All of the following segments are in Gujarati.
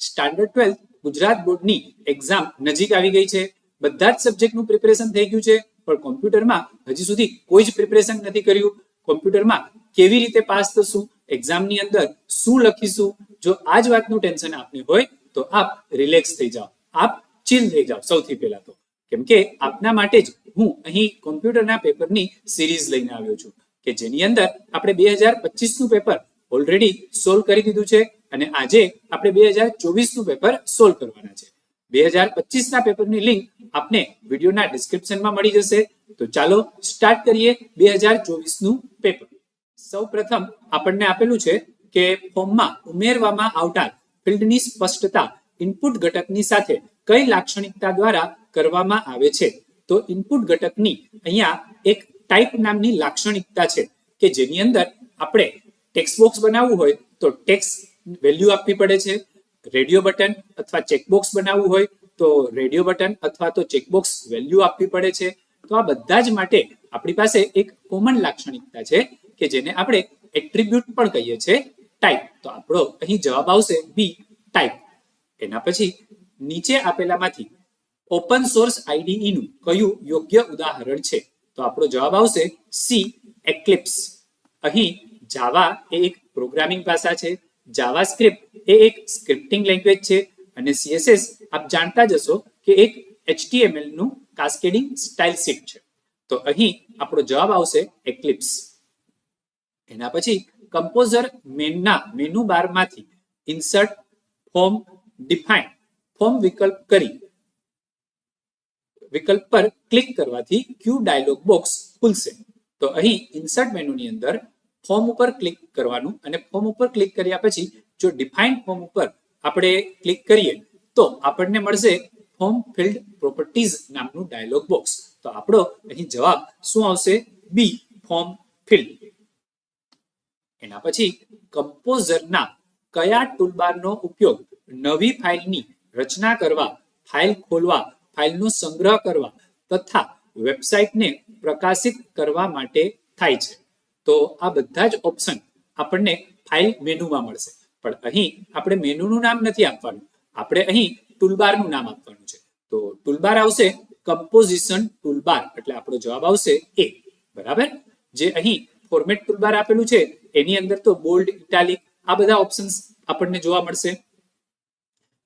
સ્ટાન્ડર્ડ 12 ગુજરાત બોર્ડની એક્ઝામ નજીક આવી ગઈ છે. બધા જ સબ્જેક્ટનું પ્રિપેરેશન થઈ ગયું છે, પણ કોમ્પ્યુટરમાં હજી સુધી કોઈ જ પ્રિપેરેશન નથી કર્યું. કોમ્પ્યુટરમાં કેવી રીતે પાસ થશું, એક્ઝામની અંદર શું લખીશું, જો આ જ વાતનું ટેન્શન આપને હોય તો આપ રિલેક્સ થઈ જાઓ, આપ ચીલ થઈ જાઓ. સૌથી પહેલા તો કેમ કે આપના માટે જ હું અહીં કોમ્પ્યુટરના પેપરની સિરીઝ લઈને આવ્યો છું કે જેની અંદર આપણે 2025નું પેપર ઓલરેડી સોલ્વ કરી દીધું છે અને આજે આપણે 2024નું પેપર સોલ્વ કરવાના છે. 2025ના પેપરની લિંક આપને વિડીયોના ડિસ્ક્રિપ્શનમાં મળી જશે. તો ચાલો સ્ટાર્ટ કરીએ 2024નું પેપર. સૌ પ્રથમ આપણને આપેલું છે કે ફોર્મમાં ઉમેરવામાં આવનાર ફિલ્ડની સ્પષ્ટતા ઇનપુટ ઘટકની સાથે કઈ લાક્ષણિકતા દ્વારા કરવામાં આવે છે. તો ઇનપુટ ઘટકની અહીંયા એક ટાઈપ નામની લાક્ષણિકતા છે કે જેની અંદર આપણે ટેક્સ્ટ બોક્સ બનાવવું હોય તો ટેક્સ્ટ વેલ્યુ આપવી પડે છે. રેડિયો બટન અથવા ચેકબોક્સ બનાવવું હોય તો રેડિયો બટન અથવા તો ચેકબોક્સ વેલ્યુ આપવી પડે છે. તો આ બધા જ માટે આપણી પાસે એક કોમન લાક્ષણિકતા છે કે જેને આપણે એટ્રીબ્યુટ પણ કહીએ છીએ, ટાઈપ. તો આપણો અહીં જવાબ આવશે બી, ટાઈપ. એના પછી નીચે આપેલામાંથી ઓપન સોર્સ આઈડીઈ નું કયું યોગ્ય ઉદાહરણ છે. તો આપણો જવાબ આવશે સી, એક્લિપ્સ. અહીં જાવા એ એક પ્રોગ્રામિંગ ભાષા છે, જાવાસ્ક્રિપ્ટ એ એક સ્ક્રિપ્ટિંગ લેંગ્વેજ છે અને સીએસએસ આપ જાણતા જ હશો કે એક એચટીએમએલ નું કાસ્કેડિંગ સ્ટાઇલ શીટ છે. તો અહીં આપણો જવાબ આવશે એક્લિપ્સ. એના પછી કમ્પોઝર મેનના મેનુ બારમાંથી ઇન્સર્ટ, ફોર્મ, ડિફાઇન, ફોર્મ વિકલ્પ પર ક્લિક કરવાથી ક્યુ ડાયલોગ બોક્સ ખુલશે. તો અહીં ઇન્સર્ટ મેનુની અંદર ફોર્મ ઉપર ક્લિક કરવાનું અને ફોર્મ ઉપર ક્લિક કર્યા પછી જો ડિફાઇન ફોર્મ ઉપર આપણે ક્લિક કરીએ તો આપણને મળશે ફોર્મ ફિલ્ડ પ્રોપર્ટીઝ નામનું ડાયલોગ બોક્સ. તો આપણો અહીં જવાબ શું આવશે? બી, ફોર્મ ફિલ્ડ. એના પછી કમ્પોઝરના કયા ટૂલબારનો ઉપયોગ નવી ફાઇલની રચના કરવા, ફાઇલ ખોલવા, ફાઇલનો સંગ્રહ કરવા તથા વેબસાઇટને પ્રકાશિત કરવા માટે થાય છે. તો આ બધા જ ઓપ્શન આપણને ફાઇલ મેનુમાં મળશે, પણ અહીં આપણે મેનુનું નામ નથી આપવાનું, આપણે અહીં ટૂલબારનું નામ આપવાનું છે. તો ટૂલબાર આવશે કમ્પોઝિશન ટૂલબાર, એટલે આપણો જવાબ આવશે એ. બરાબર. જે અહીં ફોર્મેટ ટૂલબાર આપેલું છે એની અંદર તો બોલ્ડ, ઇટાલિક આ બધા ઓપ્શન્સ આપણને જોવા મળશે.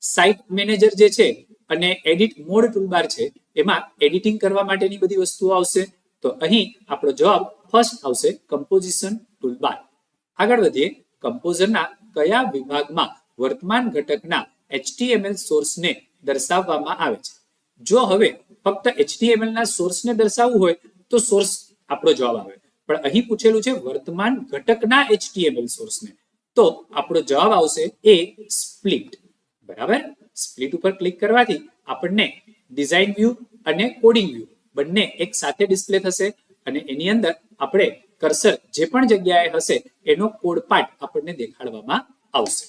સાઇટ મેનેજર જે છે અને એડિટ મોડ ટૂલબાર છે એમાં એડિટિંગ કરવા માટેની બધી વસ્તુઓ આવશે. તો અહીં આપણો જવાબ ફર્સ્ટ આવશે કમ્પોઝિશન ટૂલબાર. આગળ વધીએ. કમ્પોઝરના કયા વિભાગમાં વર્તમાન ઘટકના એચટીએમએલ સોર્સને દર્શાવવામાં આવે છે? જો હવે ફક્ત એચટીએમએલ ના સોર્સને દર્શાવવું હોય તો સોર્સ આપણો જવાબ આવે, પણ અહીં પૂછેલું છે વર્તમાન ઘટકના એચટીએમએલ સોર્સને, તો આપણો જવાબ આવશે એ, સ્પ્લિટ. બરાબર. સ્પ્લિટ ઉપર ક્લિક કરવાથી આપણને ડિઝાઇન વ્યૂ અને કોડિંગ વ્યૂ બંને એક સાથે ડિસ્પ્લે થશે અને એની અંદર આપણે કર્સર જે પણ જગ્યાએ હશે એનો કોડ પાર્ટ આપણને દેખાડવામાં આવશે.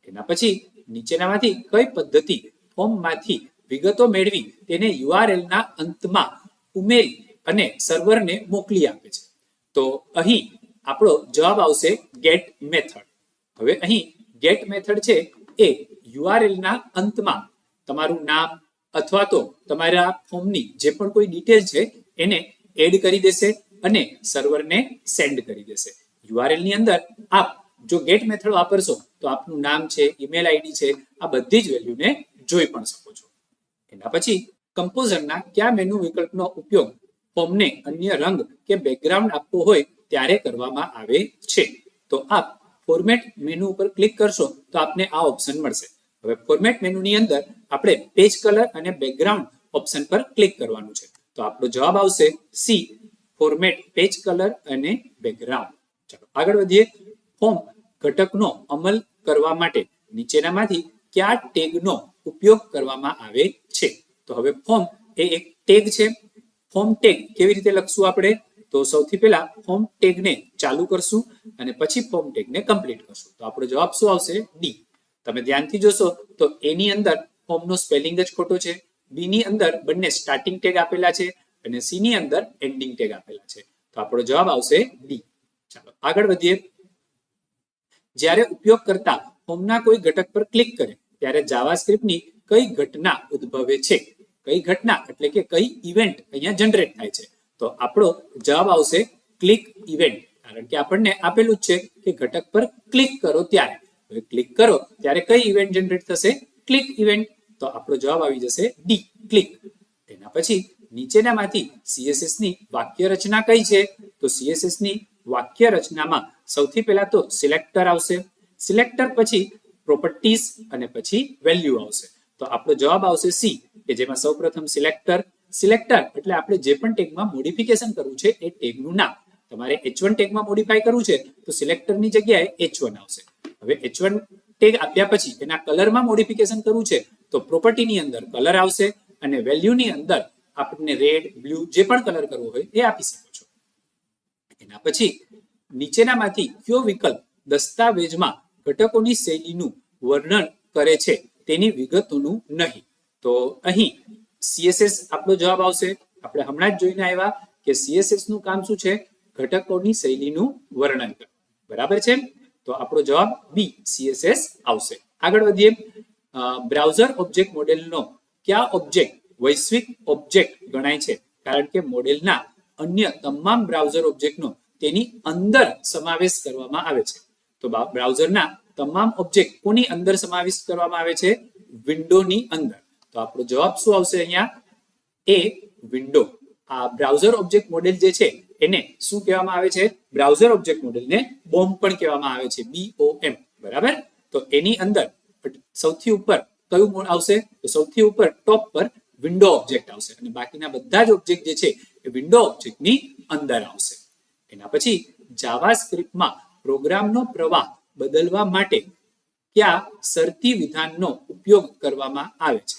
એના પછી નીચેનામાંથી કઈ પદ્ધતિ ફોર્મમાંથી વિગતો મેળવી તેને યુઆરએલ ના અંતમાં ઉમેરી અને સર્વરને મોકલી આપે છે? તો અહીં આપણો જવાબ આવશે ગેટ મેથડ. હવે અહીં ગેટ મેથડ છે એ યુઆરએલ ના અંતમાં તમારું નામ અથવા તો તમારા ફોર્મની જે પણ કોઈ ડિટેલ છે એને એડ કરી દેશે અને સર્વરને સેન્ડ કરી દેશે. યુઆરએલ ની અંદર આપ જો ગેટ મેથડ વાપરશો તો આપનું નામ છે, ઈમેલ આઈડી છે, આ બધી જ વેલ્યુને જોઈ પણ શકો છો. એના પછી કમ્પોઝરના કયા મેનુ વિકલ્પનો ઉપયોગ ફોર્મને અન્ય રંગ કે બેકગ્રાઉન્ડ આપવો હોય ત્યારે કરવામાં આવે છે? તો આપ ફોર્મેટ મેનુ ઉપર ક્લિક કરશો તો આપને આ ઓપ્શન મળશે. હવે ફોર્મેટ મેનુની અંદર આપણે પેજ કલર અને બેકગ્રાઉન્ડ ઓપ્શન પર ક્લિક કરવાનું છે. તો આપણો જવાબ આવશે સી, ફોર્મેટ પેજ કલર અને બેકગ્રાઉન્ડ. ચાલો આગળ વધીએ. ફોર્મ ઘટકનો અમલ કરવા માટે નીચેનામાંથી કયા ટેગનો ઉપયોગ કરવામાં આવે છે? તો હવે ફોર્મ એ એક ટેગ છે. ફોર્મ ટેગ કેવી રીતે લખશું આપણે? તો સૌથી પહેલા ફોર્મ ટેગને ચાલુ કરશું અને પછી ફોર્મ ટેગને કમ્પ્લીટ કરશું. તો આપણો જવાબ શું આવશે? ડી. તમે ધ્યાનથી જોશો તો એની અંદર ફોર્મનો સ્પેલિંગ જ ખોટો છે, બી ની અંદર બંને સ્ટાર્ટિંગ ટેગ આપેલા છે અને સી ની અંદર એન્ડિંગ ટેગ આપેલા છે. તો આપણો જવાબ આવશે ડી. ચાલો આગળ વધીએ. જ્યારે ઉપયોગકર્તા ફોર્મના કોઈ ઘટક પર ક્લિક કરે ત્યારે જાવાસ્ક્રિપ્ટની કઈ ઘટના ઉદ્ભવે છે? કઈ ઘટના એટલે કે કઈ ઇવેન્ટ અહીંયા જનરેટ થાય છે? તો આપણો જવાબ આવશે ક્લિક ઇવેન્ટ, કારણ કે આપણને આપેલું જ છે કે ઘટક પર ક્લિક કરો ત્યારે. હવે ક્લિક કરો ત્યારે કઈ ઇવેન્ટ જનરેટ થશે? Click event. તો આપણો જવાબ આવી જશે ડી, ક્લિક. તેના પછી નીચેનામાંથી CSS ની વાક્ય રચના કઈ છે? તો CSS ની વાક્ય રચનામાં સૌથી પહેલા તો સિલેક્ટર આવશે, સિલેક્ટર પછી પ્રોપર્ટીઝ અને પછી વેલ્યુ આવશે. તો આપણો જવાબ આવશે સી, કે જેમાં સૌપ્રથમ સિલેક્ટર. સિલેક્ટર એટલે આપણે જે પણ ટેગમાં મોડિફિકેશન કરવું છે એ ટેગનું નામ. તમારે H1 ટેગમાં મોડિફાઈ કરવું છે તો સિલેક્ટરની જગ્યાએ H1 આવશે. હવે H1 ટેગ આપ્યા પછી એના કલરમાં મોડિફિકેશન કરવું છે તો પ્રોપર્ટીની અંદર કલર આવશે અને વેલ્યુની અંદર આપણને રેડ, બ્લુ જે પણ કલર કરવો હોય એ આપી શકો છો. એના પછી નીચેનામાંથી કયો વિકલ્પ દસ્તાવેજમાં ઘટકોની શૈલીનું વર્ણન કરે છે તેની વિગતોનું નહીં? તો અહીં CSS આપણો જવાબ આવશે. આપણે હમણાં જ જોઈને આવ્યા કે CSS નું કામ શું છે? ઘટકોની શૈલીનું વર્ણન કરવું. બરાબર છે? તો આપણો જવાબ બી, CSS આવશે. આગળ વધીએ. બ્રાઉઝર ઓબ્જેક્ટ મોડેલનો કયા ઓબ્જેક્ટ વૈશ્વિક ઓબ્જેક્ટ ગણાય છે? કારણ કે મોડેલના અન્ય તમામ બ્રાઉઝર ઓબ્જેક્ટનો તેની અંદર સમાવેશ કરવામાં આવે છે. તો બ્રાઉઝરના તમામ ઓબ્જેક્ટ કોની અંદર સમાવેશ કરવામાં આવે છે? વિન્ડોની અંદર. તો આપણો જવાબ શું આવશે અહીંયા? એ, વિન્ડો. આ બ્રાઉઝર ઓબ્જેક્ટ મોડેલ જે છે એને શું કહેવામાં આવે છે? બ્રાઉઝર ઓબ્જેક્ટ મોડેલને બોમ્બ પણ કહેવામાં આવે છે, BOM. બરાબર? તો એની અંદર સૌથી ઉપર કયું મોડ આવશે? તો સૌથી ઉપર ટોપ પર વિન્ડો ઓબ્જેક્ટ આવશે અને બાકીના બધા જ ઓબ્જેક્ટ જે છે એ વિન્ડો ઓબ્જેક્ટની અંદર આવશે. એના પછી જાવાસ્ક્રિપ્ટમાં પ્રોગ્રામનો પ્રવાહ બદલવા માટે કયા શરતી વિધાનનો ઉપયોગ કરવામાં આવે છે?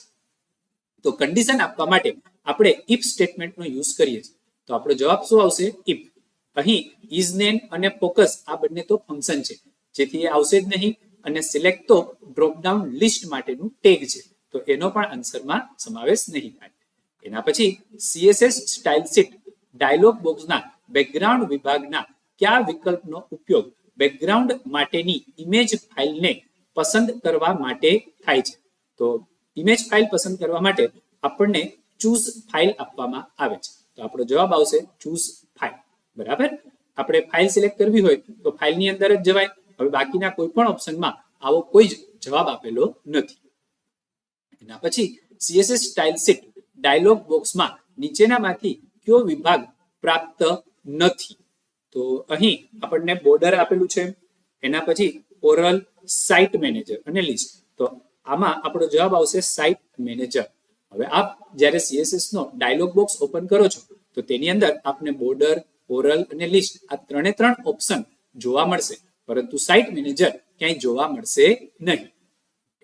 તો કન્ડિશન આપવા માટે આપણે ઇફ સ્ટેટમેન્ટનો યુઝ કરીએ છીએ. તો આપણો જવાબ શું આવશે? ઇફ. અહીં ઇઝનેમ અને ફોકસ આ બંને તો ફંક્શન છે, જેથી એ આવશે જ નહીં. અને સિલેક્ટ તો ડ્રોપડાઉન લિસ્ટ માટેનું ટેગ છે, તો એનો પણ આન્સરમાં સમાવેશ નહીં થાય. એના પછી CSS સ્ટાઇલ શીટ ડાયલોગ બોક્સના બેકગ્રાઉન્ડ વિભાગના કયા વિકલ્પનો ઉપયોગ બેકગ્રાઉન્ડ માટેની ઇમેજ ફાઇલને પસંદ કરવા માટે થાય છે? તો ઇમેજ ફાઇલ પસંદ કરવા માટે આપણને ચૂઝ ફાઇલ આપવામાં આવે છે. તો આપણો જવાબ આવશે ચૂઝ ફાઇલ. બરાબર? આપણે ફાઇલ સિલેક્ટ કરવી હોય તો ફાઇલની અંદર જ જવાય. હવે બાકીના કોઈ પણ ઓપ્શનમાં આવો કોઈ જ જવાબ આપેલો નથી. એના પછી CSS સ્ટાઇલ શીટ ડાયલોગ બોક્સમાં નીચેનામાંથી કયો વિભાગ પ્રાપ્ત નથી? તો અહીં આપણને બોર્ડર આપેલું છે, એના પછી ઓરલ, સાઇટ મેનેજર અને લિસ્ટ. તો આમાં આપણો જવાબ આવશે સાઇટ મેનેજર. હવે આપ જ્યારે CSS નો ડાયલોગ બોક્સ ઓપન કરો છો તો તેની અંદર આપને બોર્ડર, ઓરલ અને લિસ્ટ આ ત્રણે ત્રણ ઓપ્શન જોવા મળશે, પરંતુ સાઇટ મેનેજર ક્યાંય જોવા મળશે નહીં.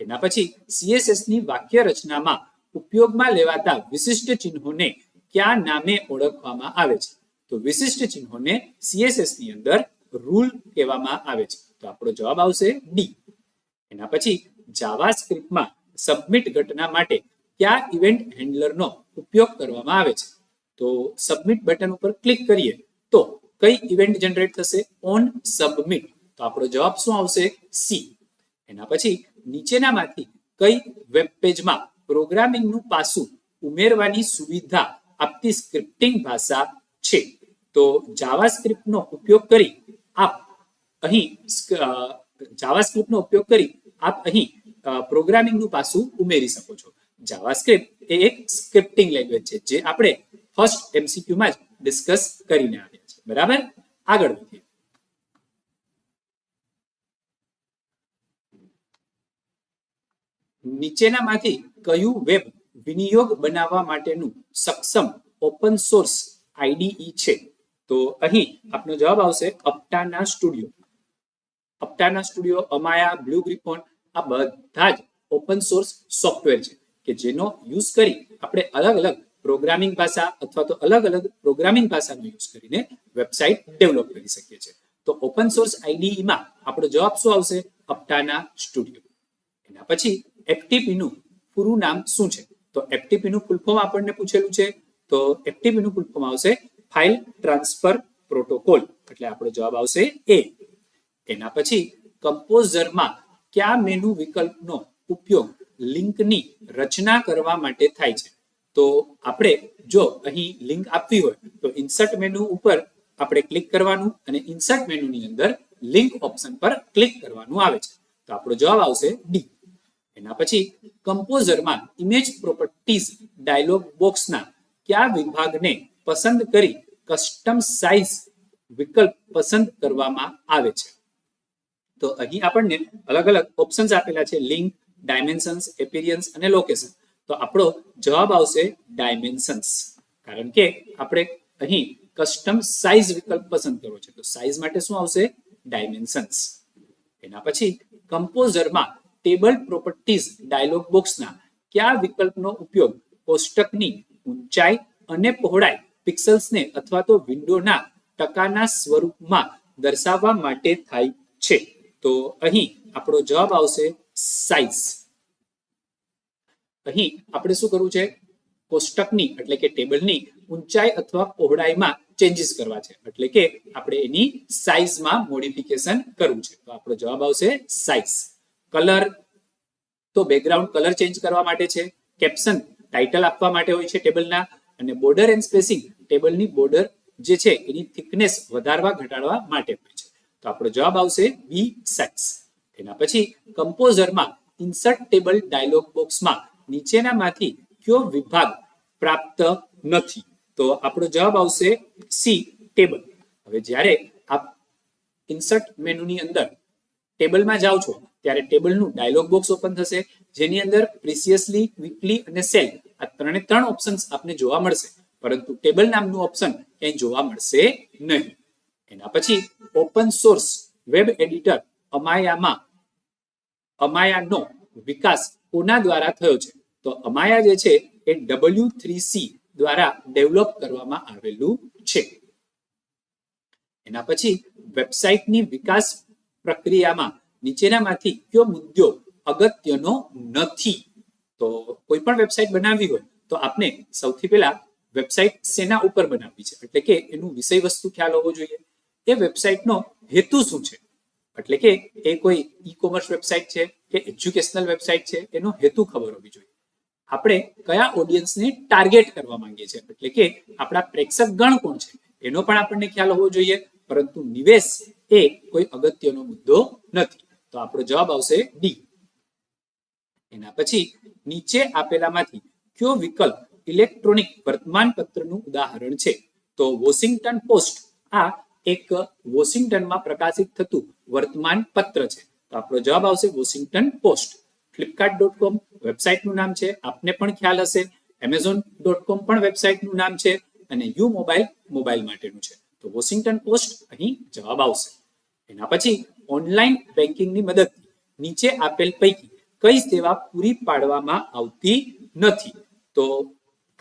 એના પછી CSS ની વાક્ય રચનામાં ઉપયોગમાં લેવાતા વિશિષ્ટ ચિહ્નોને કયા નામે ઓળખવામાં આવે છે? તો વિશિષ્ટ ચિહ્નોને CSS ની અંદર રૂલ કહેવામાં આવે છે. તો આપણો જવાબ આવશે ડી. એના પછી જાવાસ્ક્રિપ્ટમાં સબમિટ ઘટના માટે કયા ઇવેન્ટ હેન્ડલરનો ઉપયોગ કરવામાં આવે છે? તો સબમિટ બટન ઉપર ક્લિક કરીએ તો કઈ ઇવેન્ટ જનરેટ થશે? On submit. તો આપણો જવાબ શું આવશે? સી. એના પછી નીચેનામાંથી કઈ વેબ પેજમાં પ્રોગ્રામિંગનું પાસું ઉમેરવાની સુવિધા આપતી સ્ક્રિપ્ટિંગ ભાષા છે? તો જાવાસ્ક્રિપ્ટનો ઉપયોગ કરી આપ અહીં પ્રોગ્રામિંગનું પાસું ઉમેરી શકો છો. જાવાસ્ક્રિપ્ટ એ એક સ્ક્રિપ્ટિંગ લેંગ્વેજ છે, જે આપણે ફર્સ્ટ MCQ માં જ ડિસ્કસ કરીને આવ્યા છે. બરાબર? આગળ વધીએ. નીચેનામાંથી કયું વેબ વિનિયોગ બનાવવા માટેનું સક્ષમ ઓપન સોર્સ IDE છે? તો અહીં આપનો જવાબ આવશે અપ્ટાના સ્ટુડિયો. અપ્ટાના સ્ટુડિયો, અમાયા, બ્લુ ગ્રિફોન આ બધા જ ઓપન સોર્સ સોફ્ટવેર છે કે જેનો યુઝ કરી આપણે અલગ અલગ પ્રોગ્રામિંગ ભાષા અથવા તો અલગ અલગ પ્રોગ્રામિંગ ભાષાનો યુઝ કરીને વેબસાઇટ ડેવલપ કરી શકીએ છીએ. તો ઓપન સોર્સ IDE માં આપણો જવાબ શું આવશે? અપ્ટાના સ્ટુડિયો. એના પછી FTP નું પૂરું નામ શું છે? તો FTP નું ફૂલ ફોર્મ આપણને પૂછેલું છે. તો FTP નું ફૂલ ફોર્મ આવશે ફાઇલ ટ્રાન્સફર પ્રોટોકોલ. એટલે આપણો જવાબ આવશે એ. એના પછી કમ્પોઝરમાં કયા મેનુ વિકલ્પનો ઉપયોગ લિંકની રચના કરવા માટે થાય છે. તો આપણે જો અહીં લિંક આપવી હોય તો ઇન્સર્ટ મેનુ ઉપર આપણે ક્લિક કરવાનું અને ઇન્સર્ટ મેનુની અંદર લિંક ઓપ્શન પર ક્લિક કરવાનું આવે છે. તો આપણો જવાબ આવશે ડી. એના પછી કમ્પોઝરમાં ઇમેજ પ્રોપર્ટીઝ ડાયલોગ બોક્સના કયા વિભાગને પસંદ કરી કસ્ટમ સાઇઝ વિકલ્પ પસંદ કરવામાં આવે છે? તો અહીં આપણને અલગ અલગ ઓપ્શન્સ આપેલા છે, લિંક, ડાયમેન્શન્સ, એપિયરન્સ અને લોકેશન. તો આપણો જવાબ આવશે ડાયમેન્શન્સ, કારણ કે આપણે અહીં કસ્ટમ સાઇઝ વિકલ્પ પસંદ કરવો છે. તો સાઇઝ માટે શું આવશે? ડાયમેન્શન્સ. એના પછી કમ્પોઝરમાં ટેબલ પ્રોપર્ટીઝ ડાયલોગ બોક્સના કયા વિકલ્પનો ઉપયોગ કોષ્ટકની ઊંચાઈ અને પહોળાઈ પિક્સલ્સને અથવા તો વિન્ડોના ટકાના સ્વરૂપમાં દર્શાવવા માટે થાય છે? તો અહીં આપણો જવાબ આવશે સાઇઝ. અહીં આપણે શું કરવું છે? કોષ્ટકની એટલે કે ટેબલની ઊંચાઈ અથવા પહોળાઈમાં ચેન્જીસ કરવા છે, એટલે કે આપણે એની સાઇઝમાં મોડિફિકેશન કરવું છે. તો આપણો જવાબ આવશે સાઇઝ. કલર, તો બેકગ્રાઉન્ડ કલર ચેન્જ કરવા માટે છે. કેપ્શન ટાઇટલ આપવા માટે હોય છે ટેબલના. અને બોર્ડર એન્ડ સ્પેસિંગ ટેબલની બોર્ડર જે છે એની થિકનેસ વધારવા ઘટાડવા માટે હોય છે. તો આપણો જવાબ આવશે બી સાઇઝ. એના પછી કમ્પોઝરમાં ઇન્સર્ટ ટેબલ ડાયલોગ બોક્સમાં નીચેનામાંથી કયો વિભાગ પ્રાપ્ત નથી? તો આપણો જવાબ આવશે સી ટેબલ. હવે જ્યારે આપ ઇન્સર્ટ મેનુની અંદર ટેબલમાં જાઓ છો ત્યારે ટેબલનું ડાયલોગ બોક્સ ઓપન થશે, જેની અંદર પ્રિસિયસલી, વીકલી અને સેલ આ ત્રણ ઓપ્શન્સ આપને જોવા મળશે, પરંતુ ટેબલ નામનું ઓપ્શન ક્યાંય જોવા મળશે નહીં. એના પછી ઓપન સોર્સ વેબ એડિટર અમાયાનો વિકાસ કોના દ્વારા થયો છે? તો અમાયા જે છે એ W3C દ્વારા ડેવલપ કરવામાં આવેલું છે. એના પછી વેબસાઇટની વિકાસ પ્રક્રિયામાં નીચેનામાંથી કયો મુદ્દો અગત્યનો નથી? તો કોઈ પણ વેબસાઇટ બનાવવી હોય તો આપને સૌથી પહેલા વેબસાઇટ શેના ઉપર બનાવવી છે, એટલે કે એનું વિષય વસ્તુ ખ્યાલ હોવો જોઈએ. એ વેબસાઇટનો હેતુ શું છે, એટલે કે એ કોઈ ઈ કોમર્સ વેબસાઇટ છે કે એજ્યુકેશનલ વેબસાઇટ છે, એનો હેતુ ખબર હોવી જોઈએ. આપણે કયા ઓડિયન્સને ટાર્ગેટ કરવા માંગીએ છીએ, એટલે કે આપણા પ્રેક્ષક ગણ કોણ છે એનો પણ આપણને ખ્યાલ હોવો જોઈએ. પરંતુ નિવેશ એ કોઈ અગત્યનો મુદ્દો નથી. તો આપણો જવાબ આવશે ડી. એના પછી નીચે આપેલામાંથી કયો વિકલ્પ ઇલેક્ટ્રોનિક વર્તમાનપત્રનું ઉદાહરણ છે? તો વોશિંગ્ટન પોસ્ટ આ એક વોશિંગ્ટનમાં પ્રકાશિત થતું વર્તમાન પત્ર છે. તો આપણો જવાબ આવશે વોશિંગ્ટન પોસ્ટ. flipkart.com વેબસાઇટનું નામ છે, આપને પણ ખ્યાલ હશે. amazon.com પણ વેબસાઇટનું નામ છે અને યુ મોબાઈલ માટેનું છે. તો વોશિંગ્ટન પોસ્ટ અહીં જવાબ આવશે. એના પછી ઓનલાઈન બેન્કિંગની મદદથી નીચે આપેલ પૈકી કઈ સેવા પૂરી પાડવામાં આવતી નથી? તો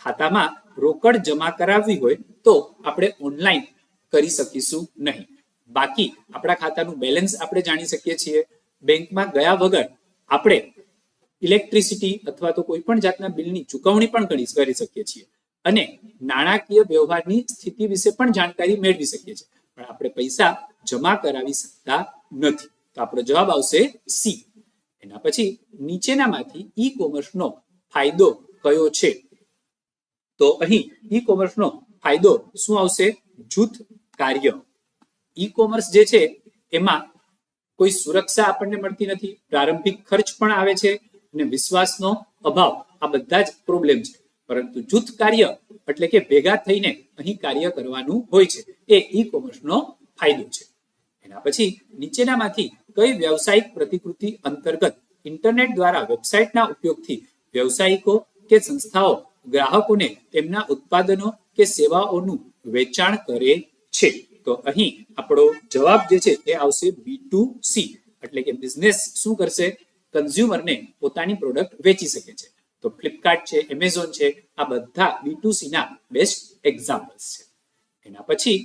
ખાતામાં રોકડ જમા કરાવવી હોય તો આપણે ઓનલાઈન કરી શકીશું નહીં. બાકી આપણા ખાતાનું બેલેન્સ આપણે જાણી શકીએ છીએ. બેંકમાં ગયા વગર આપણે ઇલેક્ટ્રિસિટી અથવા તો કોઈ પણ જાતના બિલની ચૂકવણી પણ કરી શકીએ છીએ અને નાણાકીય વ્યવહારની સ્થિતિ વિશે પણ જાણકારી મેળવી શકીએ છીએ, પણ આપણે પૈસા જમા કરાવી શકતા નથી. તો આપણો જવાબ આવશે સી. એના પછી નીચેનામાંથી ઈ કોમર્સનો ફાયદો કયો છે? તો અહીં ઈ કોમર્સનો ફાયદો શું આવશે? જૂથ કાર્ય. ઈ કોમર્સ જે છે એમાં કોઈ સુરક્ષા આપણને મળતી નથી, પ્રારંભિક ખર્ચ પણ આવે છે અને વિશ્વાસનો અભાવ, આ બધા જ પ્રોબ્લેમ છે. પરંતુ જૂથ કાર્ય એટલે કે ભેગા થઈને અહીં કાર્ય કરવાનું હોય છે, એ ઈ કોમર્સનો ફાયદો છે. એના પછી નીચેનામાંથી કઈ વ્યવસાયિક પ્રતિકૃતિ અંતર્ગત ઇન્ટરનેટ દ્વારા વેબસાઇટના ઉપયોગથી વ્યવસાયિકો કે સંસ્થાઓ ગ્રાહકોને તેમના ઉત્પાદનો કે સેવાઓનું વેચાણ કરે છે? તો અહીં આપણો જવાબ જે છે એ આવશે B2C, એટલે કે બિઝનેસ શું કરશે? કન્ઝ્યુમરને પોતાની પ્રોડક્ટ વેચી શકે છે. તો ફ્લિપકાર્ટ છે, એમેઝોન છે, આ બધા B2C ના બેસ્ટ એક્ઝામ્પલ્સ છે. એના પછી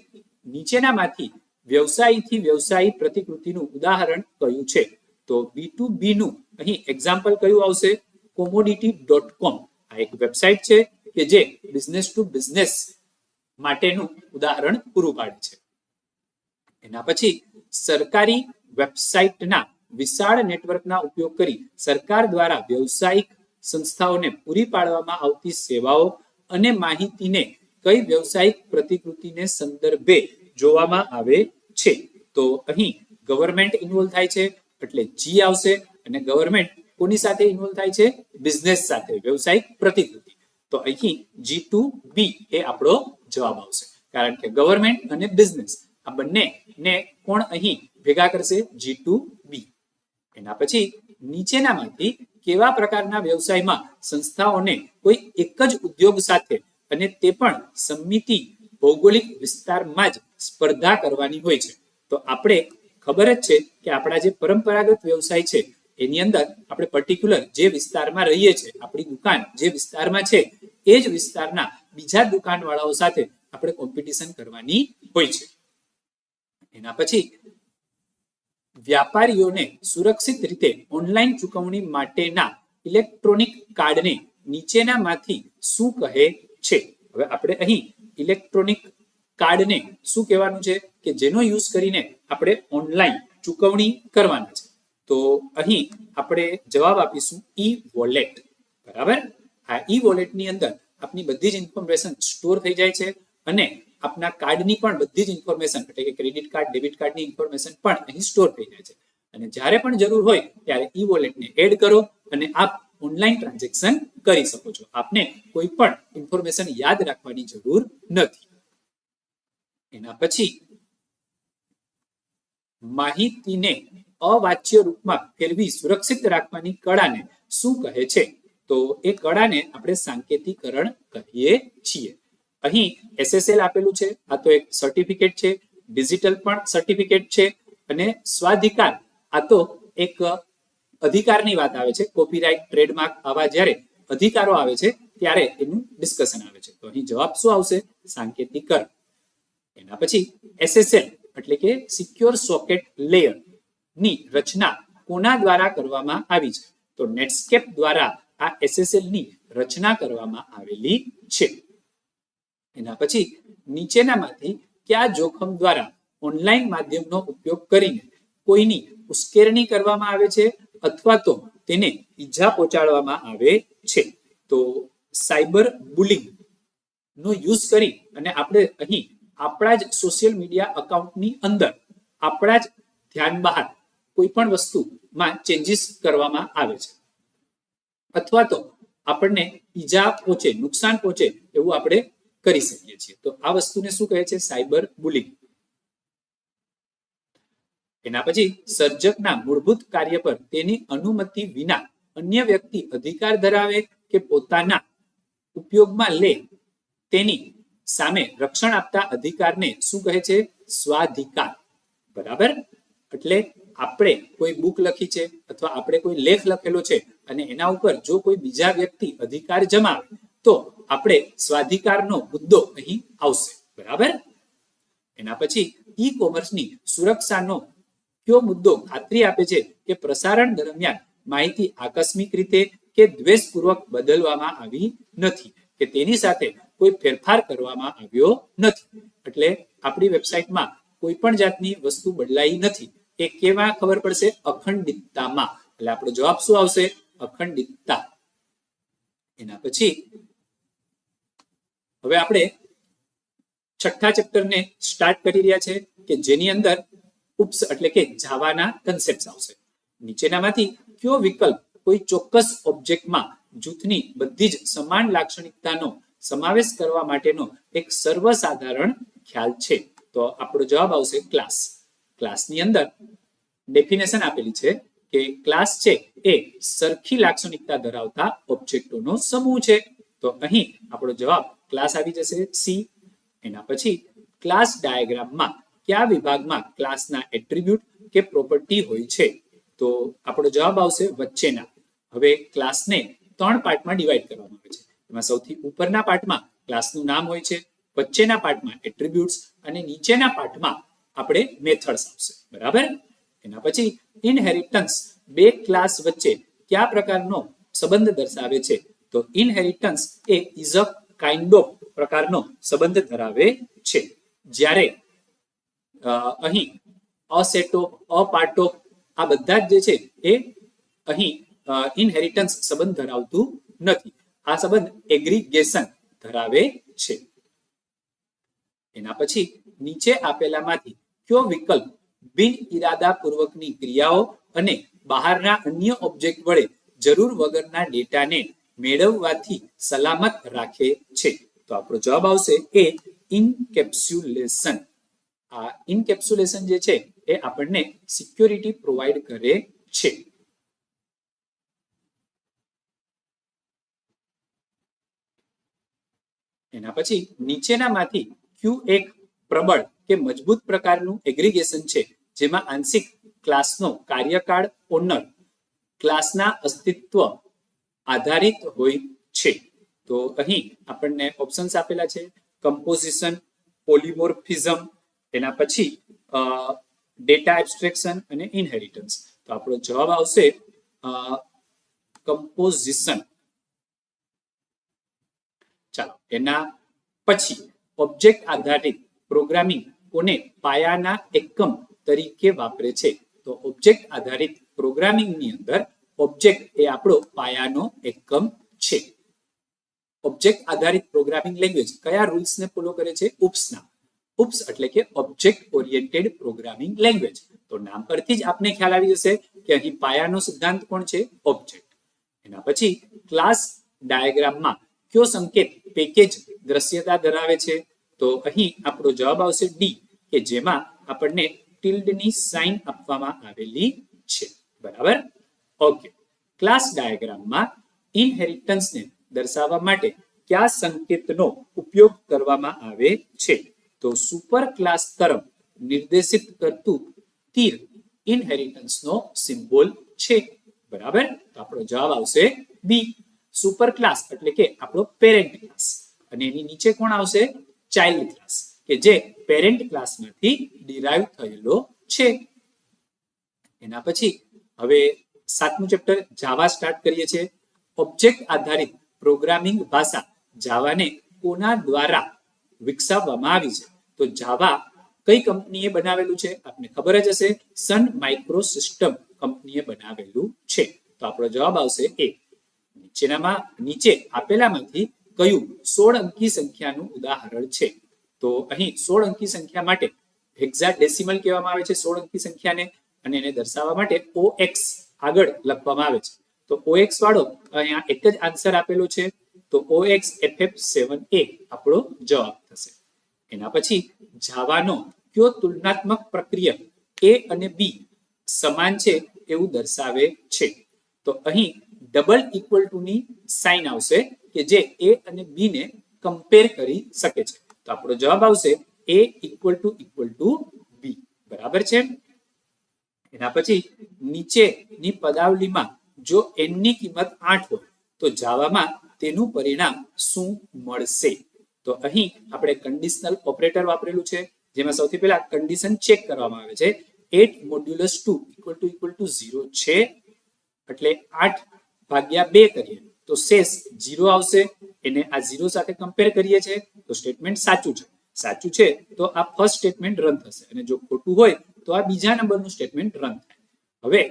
નીચેનામાંથી વ્યવસાયથી વ્યવસાયી પ્રતિકૃતિનું ઉદાહરણ કયું છે? તો B2B નું અહીં એક્ઝામ્પલ કયું આવશે? commodity.com આ એક વેબસાઇટ છે કે જે બિઝનેસ ટુ બિઝનેસ માટેનું ઉદાહરણ પૂરું પાડે છે. એના પછી સરકારી વેબસાઇટના વિશાળ નેટવર્કના ઉપયોગ કરી સરકાર દ્વારા વ્યવસાયિક સંસ્થાઓને પૂરી પાડવામાં આવતી સેવાઓ અને માહિતીને કઈ વ્યવસાયિક પ્રતિકૃતિને સંદર્ભે જોવામાં આવે છે? તો અહીં ગવર્મેન્ટ ઇન્વોલ્વ થાય છે એટલે જી આવશે, અને ગવર્મેન્ટ કોની સાથે ઇન્વોલ્વ થાય છે? બિઝનેસ સાથે, વ્યવસાયિક પ્રતિકૃતિ. તો અહીં G2B એ આપણો જવાબ આવશે, કારણ કે ગવર્મેન્ટ અને બિઝનેસ આ બંનેને કોણ અહીં ભેગા કરશે? G2B. એના પછી નીચેનામાંથી કેવા પ્રકારના વ્યવસાયમાં સંસ્થાઓને કોઈ એક જ ઉદ્યોગ સાથે અને તે પણ સંમિતિ ભૌગોલિક વિસ્તારમાં જ સ્પર્ધા કરવાની હોય છે? તો આપણે ખબર જ છે કે આપણા જે પરંપરાગત વ્યવસાય છે એની અંદર આપણે પર્ટિક્યુલર જે વિસ્તારમાં રહીએ છીએ, આપણી દુકાન જે વિસ્તારમાં છે એ જ વિસ્તારના બીજા દુકાનવાળાઓ સાથે આપણે કોમ્પિટિશન કરવાની હોય છે. એના પછી વ્યાપારીઓને સુરક્ષિત રીતે ઓનલાઈન ચૂકવણી માટેના ઇલેક્ટ્રોનિક કાર્ડને નીચેનામાંથી શું કહે છે? હવે આપણે અહીં ઇલેક્ટ્રોનિક કાર્ડને શું કહેવાનું છે? કે જેનો યુઝ કરીને આપણે ઓનલાઈન ચૂકવણી કરવાના છે. તો અહીં આપણે જવાબ આપીશું ઈ વોલેટ. બરાબર? આ ઈ વોલેટની અંદર આપની બધી જ ઇન્ફોર્મેશન સ્ટોર થઈ જાય છે, અને આપના કાર્ડની પણ બધી જ ઇન્ફોર્મેશન, એટલે કે ક્રેડિટ કાર્ડ, ડેબિટ કાર્ડની ઇન્ફોર્મેશન પણ અહીં સ્ટોર થઈ જાય છે. અને જ્યારે પણ જરૂર હોય ત્યારે ઈ વોલેટને એડ કરો અને આપ ઓનલાઈન ટ્રાન્ઝેક્શન કરી શકો છો. આપને કોઈ પણ ઇન્ફોર્મેશન યાદ રાખવાની જરૂર નથી. એના પછી માહિતીને અવાચ્ય રૂપમાં ફેરવી સુરક્ષિત રાખવાની કળાને શું કહે છે? તો એ કળાને આપણે સાંકેતિકરણ કહીએ છીએ. અહીં SSL આપેલું છે, આ તો એક સર્ટિફિકેટ છે, ડિજિટલ પણ સર્ટિફિકેટ છે, અને સ્વાધિકાર આ તો એક અધિકારની વાત આવે છે. કોપીરાઇટ, ટ્રેડમાર્ક આવા જ્યારે અધિકારો આવે છે ત્યારે એનું ડિસ્કશન આવે છે. તો અહીં જવાબ શું આવશે? સાંકેતિકરણ. એના પછી SSL એટલે કે સિક્યોર સોકેટ લેયર ની રચના કોના દ્વારા કરવામાં આવી છે? તો નેટસ્કેપ દ્વારા આ SSL ની રચના કરવામાં આવેલી છે. એના પછી નીચેનામાંથી કયા જોખમ દ્વારા ઓનલાઈન માધ્યમનો ઉપયોગ કરીને કોઈની ઉશ્કેરણી કરવામાં આવે છે અથવા તો તેને ઈજા પહોંચાડવામાં આવે છે? તો સાયબર બુલિંગ નો યુઝ કરી અને આપણે અહીં આપણા જ સોશિયલ મીડિયા અકાઉન્ટની અંદર આપણા જ ધ્યાન બહાર કોઈ પણ વસ્તુમાં ચેન્જીસ કરવામાં આવે છે, અથવા તો આપણને ઈજા પહોંચે, નુકસાન પહોંચે એવું આપણે કરી શકીએ છીએ. તો આ વસ્તુને શું કહે છે? Cyber bullying. એના પછી સર્જકના મૂળભૂત કાર્ય પર તેની અનુમતિ વિના અન્ય વ્યક્તિ અધિકાર ધરાવે કે પોતાના ઉપયોગમાં લે તેની સામે રક્ષણ આપતા અધિકારને શું કહે છે? સ્વાધિકાર. બરાબર? એટલે આપણે કોઈ બુક લખી છે અથવા આપણે કોઈ લેખ લખેલો છે અને એના ઉપર જો કોઈ બીજા વ્યક્તિ અધિકાર જમાવે તો આપણે સ્વાધિકારનો મુદ્દો અહીં આવશે. બરાબર? એના પછી ઈ કોમર્સની સુરક્ષાનો કયો મુદ્દો ખાતરી આપે છે કે પ્રસારણ દરમિયાન માહિતી આકસ્મિક રીતે કે દ્વેષપૂર્વક બદલવામાં આવી નથી, કે તેની સાથે કોઈ ફેરફાર કરવામાં આવ્યો નથી. એટલે આપણી વેબસાઇટમાં કોઈ પણ જાતની વસ્તુ બદલાઈ નથી. એ કેવા ખબર પડશે? અખંડિતતામાં. એટલે આપણો જવાબ શું આવશે? અખંડિતતા. એના પછી હવે આપણે છઠ્ઠા ચેપ્ટરને સ્ટાર્ટ કરી રહ્યા છે, કે જેની અંદર ઉપ્સ એટલે કે જાવાના કન્સેપ્ટ આવશે. નીચેનામાંથી કયો વિકલ્પ કોઈ ચોક્કસ ઓબ્જેક્ટમાં જૂથની બધી જ સમાન લાક્ષણિકતાનો સમાવેશ કરવા માટેનો એક સર્વસાધારણ ખ્યાલ છે? તો આપણો જવાબ આવશે ક્લાસ. ક્લાસની અંદર ડેફિનેશન આપેલી છે કે ક્લાસ છે એ સરખી લાક્ષણિકતા ધરાવતા ઓબ્જેક્ટોનો સમૂહ છે. તો અહીં આપણો જવાબ ક્લાસ આવી જશે, સી. એના પછી ક્લાસ ડાયાગ્રામમાં કયા વિભાગમાં ક્લાસના એટ્રીબ્યુટ કે પ્રોપર્ટી હોય છે? તો આપણો જવાબ આવશે વચ્ચેના. હવે ક્લાસને 3 પાર્ટમાં ડિવાઈડ કરવામાં આવે છે. એમાં સૌથી ઉપરના પાર્ટમાં ક્લાસનું નામ હોય છે, વચ્ચેના પાર્ટમાં એટ્રીબ્યુટ્સ, અને નીચેના પાર્ટમાં આપણે મેથડ્સ આવશે. બરાબર? એના પછી ઇનહેરિટન્સ બે ક્લાસ વચ્ચે કયા પ્રકારનો સંબંધ દર્શાવે છે? તો ઇનહેરિટન્સ એ ઇઝ અ કાઇન્ડ ઓફ પ્રકારનો સંબંધ ધરાવે છે. જ્યારે અહીં a set of, a part of આ બધા જ જે છે એ અહીં ઇનહેરિટન્સ સંબંધ ધરાવતું નથી. આ સંબંધ એગ્રીગેશન ધરાવે છે. એના પછી નીચે આપેલામાંથી કયો વિકલ્પ બિન ઇરાદાપૂર્વકની ક્રિયાઓ અને બહારના અન્ય ઓબ્જેક્ટ વડે જરૂર વગરના ડેટાને મેળવવાથી સલામત રાખે છે? તો આપણો જવાબ આવશે એ ઇનકેપ્સ્યુલેશન. આ ઇનકેપ્સ્યુલેશન જે છે એ આપણને સિક્યોરિટી પ્રોવાઈડ કરે છે. એના પછી નીચેનામાંથી કયું એક પ્રબળ કે મજબૂત પ્રકારનું એગ્રીગેશન છે જેમાં આંશિક ક્લાસનો કાર્યકાળ ઓનર ક્લાસના અસ્તિત્વ આધારિત હોય છે? તો અહીં આપણને ઓપ્શન્સ આપેલા છે: કમ્પોઝિશન, પોલિમોર્ફિઝમ, એના પછી ડેટા એબ્સ્ટ્રેક્શન અને ઇનહેરિટન્સ. તો આપણો જવાબ આવશે કમ્પોઝિશન. ચાલો, એના પછી ઓબ્જેક્ટ આધારિત પ્રોગ્રામિંગ કોને પાયાના એકમ તરીકે વાપરે છે? તો ઓબ્જેક્ટ આધારિત પ્રોગ્રામિંગની અંદર ઓબ્જેક્ટ એ આપણો પાયાનો એકમ છે. ઓબ્જેક્ટ આધારિત પ્રોગ્રામિંગ લેંગ્વેજ કયા રૂલ્સને ફોલો કરે છે? UPSના. UPS એટલે કે ઓબ્જેક્ટ ઓરિએન્ટેડ પ્રોગ્રામિંગ લેંગ્વેજ. તો નામ પરથી જ આપને ખ્યાલ આવી જશે કે અહીં પાયાનો સિદ્ધાંત કોણ છે? ઓબ્જેક્ટ. એના પછી ક્લાસ ડાયાગ્રામમાં કયો સંકેત પેકેજ દ્રશ્યતા ધરાવે છે? તો અહીં આપણો જવાબ આવશે ડી, કે જેમાં આપણને ટિલ્ડની સાઇન આપવામાં આવેલી છે. બરાબર? ઓકે. ક્લાસ ડાયાગ્રામમાં ઇનહેરિટન્સને દર્શાવવા માટે કયા સંકેતનો ઉપયોગ કરવામાં આવે છે? તો સુપર ક્લાસ તરફ નિર્દેશિત કરતું તીર ઇનહેરિટન્સનો સિમ્બોલ છે. બરાબર? તો આપણો જવાબ આવશે બી. સુપર ક્લાસ એટલે કે આપણો પેરેન્ટ ક્લાસ, અને એની નીચે કોણ આવશે? ચાઇલ્ડ ક્લાસ, કે જે પેરેન્ટ ક્લાસમાંથી ડિરાઈવ થયેલો છે. એના પછી હવે 7મું ચેપ્ટર જાવા સ્ટાર્ટ કરીએ છીએ. ઓબ્જેક્ટ આધારિત પ્રોગ્રામિંગ ભાષા જાવાને કોના દ્વારા વિકસાવવામાં આવી છે? તો જાવા કઈ કંપનીએ બનાવેલું છે? આપને ખબર જ હશે, સન માઇક્રો સિસ્ટમ કંપનીએ બનાવેલું છે. તો આપણો જવાબ આવશે એ. નીચે આપેલામાંથી કયું 16 અંકી સંખ્યાનું ઉદાહરણ છે? તો અહીં 16 અંકી સંખ્યા માટે હેક્સાડેસિમલ કહેવામાં આવે છે 16 અંકી સંખ્યાને, અને એને દર્શાવવા માટે OX આગળ લખવામાં આવે છે. તો OX વાળો અહીંયા એક જ આન્સર આપેલો છે, તો OX FF7A આપણો જવાબ થશે. એના પછી જાવાનો કયો તુલનાત્મક પ્રક્રિયા A અને B સમાન છે એવું દર્શાવે છે? તો અહીં ડબલ ઇક્વલ ટુ ની સાઇન આવશે, કે જે A અને B ને કમ્પેર કરી શકે છે. તો આપણો જવાબ આવશે A ઇક્વલ ટુ B. બરાબર છે? એના પછી નીચેની પદાવલીમાં જો n ની કિંમત 8 હોય તો જાવામાં તેનું પરિણામ શું મળશે? તો અહીં આપણે કંડિશનલ ઓપરેટર વાપરેલું છે, જેમાં સૌથી પહેલા કન્ડિશન ચેક કરવામાં આવે છે. 8 મોડ્યુલસ 2 ઇક્વલ ટુ 0 છે, એટલે 8/2 કરીએ તો શેષ 0 આવશે. એને આ 0 સાથે કમ્પેર કરીએ છીએ તો સ્ટેટમેન્ટ સાચું છે. સાચું છે તો આ ફર્સ્ટ સ્ટેટમેન્ટ રન થશે, અને જો ખોટું હોય તો આ બીજા નંબરનું સ્ટેટમેન્ટ રન થાય. હવે